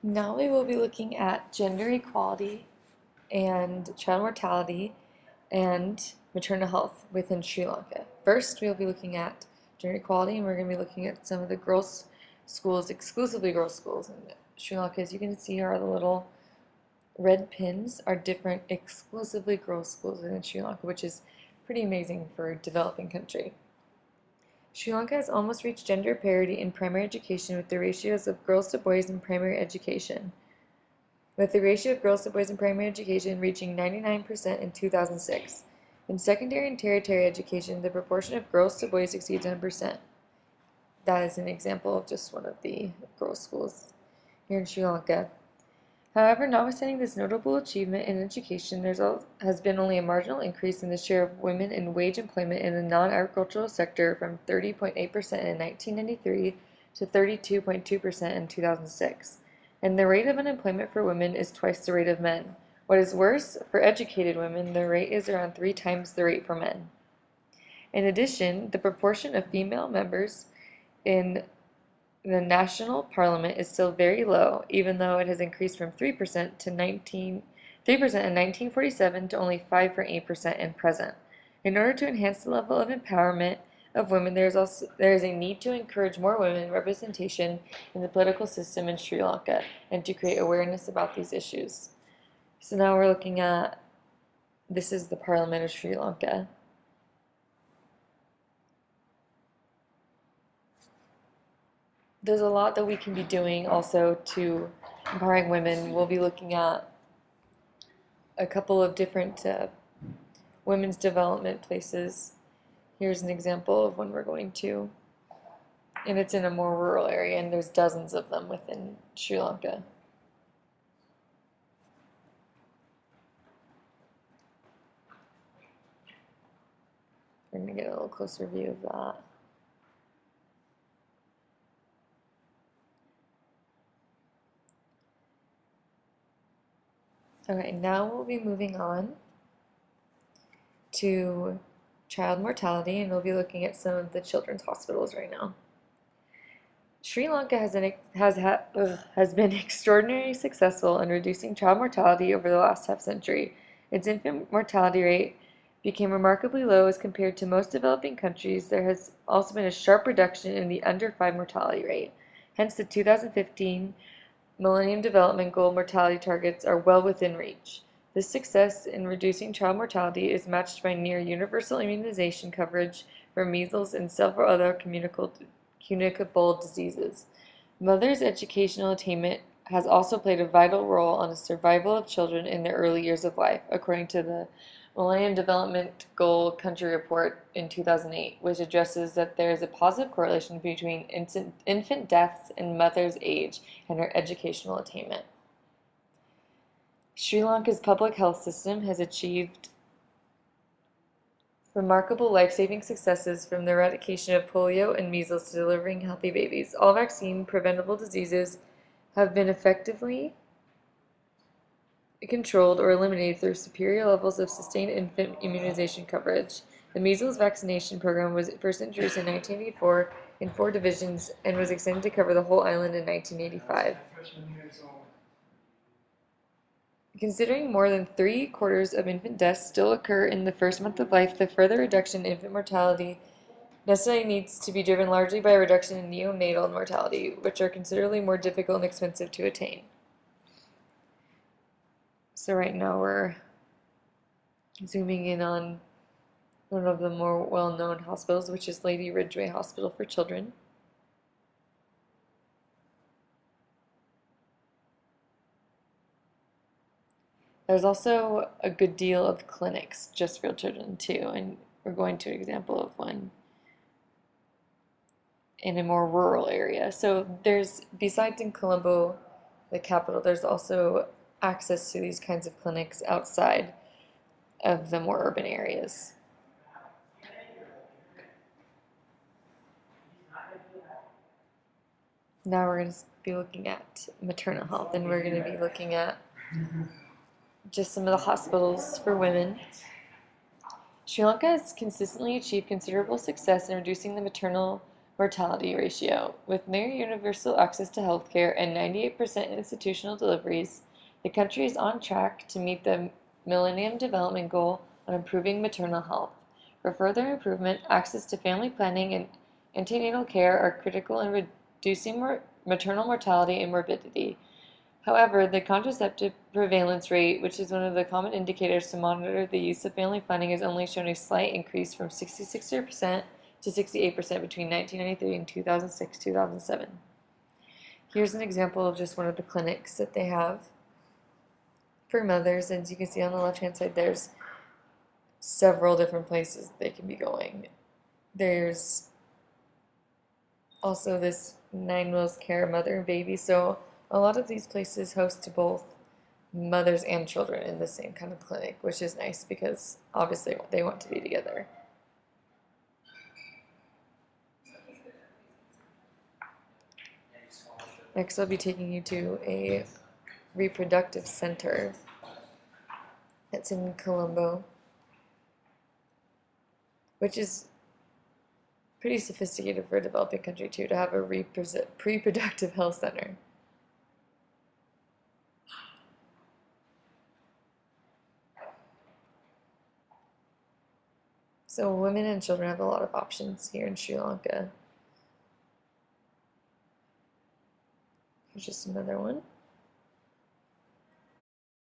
Now we will be looking at gender equality and child mortality and maternal health within Sri Lanka. First, we'll be looking at gender equality, and we're going to be looking at some of the girls' schools, exclusively girls' schools in Sri Lanka. As you can see, are the little red pins are different exclusively girls' schools in Sri Lanka, which is pretty amazing for a developing country. Sri Lanka has almost reached gender parity in primary education with the ratios of girls to boys in primary education, with the ratio of girls to boys in primary education reaching 99% in 2006. In secondary and tertiary education, the proportion of girls to boys exceeds 100%. That is an example of just one of the girls' schools here in Sri Lanka. However, notwithstanding this notable achievement in education, there has been only a marginal increase in the share of women in wage employment in the non-agricultural sector from 30.8% in 1993 to 32.2% in 2006. And the rate of unemployment for women is twice the rate of men. What is worse, for educated women, the rate is around 3 times the rate for men. In addition, the proportion of female members in the national parliament is still very low, even though it has increased from 3% to 3% in 1947 to only 5.8% in present. In order to enhance the level of empowerment of women, there is a need to encourage more women representation in the political system in Sri Lanka and to create awareness about these issues. So now we're looking at, this is the Parliament of Sri Lanka. There's a lot that we can be doing also to empowering women. We'll be looking at a couple of different women's development places. Here's an example of one we're going to, and it's in a more rural area, and there's dozens of them within Sri Lanka. We're going to get a little closer view of that. Okay, now we'll be moving on to child mortality, and we'll be looking at some of the children's hospitals right now. Sri Lanka has been extraordinarily successful in reducing child mortality over the last half-century. Its infant mortality rate became remarkably low as compared to most developing countries. There has also been a sharp reduction in the under 5 mortality rate. Hence, the 2015 Millennium Development Goal mortality targets are well within reach. This success in reducing child mortality is matched by near universal immunization coverage for measles and several other communicable diseases. Mothers' educational attainment has also played a vital role on the survival of children in their early years of life, according to the Millennium Development Goal Country Report in 2008, which addresses that there is a positive correlation between infant deaths and mother's age and her educational attainment. Sri Lanka's public health system has achieved remarkable life-saving successes from the eradication of polio and measles to delivering healthy babies. All vaccine-preventable diseases have been effectively controlled or eliminated through superior levels of sustained infant immunization coverage. The measles vaccination program was first introduced in 1984 in 4 divisions and was extended to cover the whole island in 1985. Considering more than 3/4 of infant deaths still occur in the first month of life, the further reduction in infant mortality necessarily needs to be driven largely by a reduction in neonatal mortality, which are considerably more difficult and expensive to attain. So right now we're zooming in on one of the more well-known hospitals, which is Lady Ridgeway Hospital for Children. There's also a good deal of clinics just for children too, and we're going to an example of one in a more rural area. So there's, besides in Colombo, the capital, there's also access to these kinds of clinics outside of the more urban areas. Now we're going to be looking at maternal health, and we're going to be looking at just some of the hospitals for women. Sri Lanka has consistently achieved considerable success in reducing the maternal mortality ratio. With near universal access to healthcare and 98% institutional deliveries, the country is on track to meet the Millennium Development Goal on improving maternal health. For further improvement, access to family planning and antenatal care are critical in reducing maternal mortality and morbidity. However, the contraceptive prevalence rate, which is one of the common indicators to monitor the use of family planning, has only shown a slight increase from 66% to 68% between 1993 and 2006-2007. Here's an example of just one of the clinics that they have for mothers. As you can see on the left-hand side, there's several different places they can be going. There's also this 9 Wills Care Mother and Baby, so a lot of these places host both mothers and children in the same kind of clinic, which is nice because obviously they want to be together. Next, I'll be taking you to a reproductive center. It's in Colombo, which is pretty sophisticated for a developing country too, to have a reproductive health center. So women and children have a lot of options here in Sri Lanka. Here's just another one.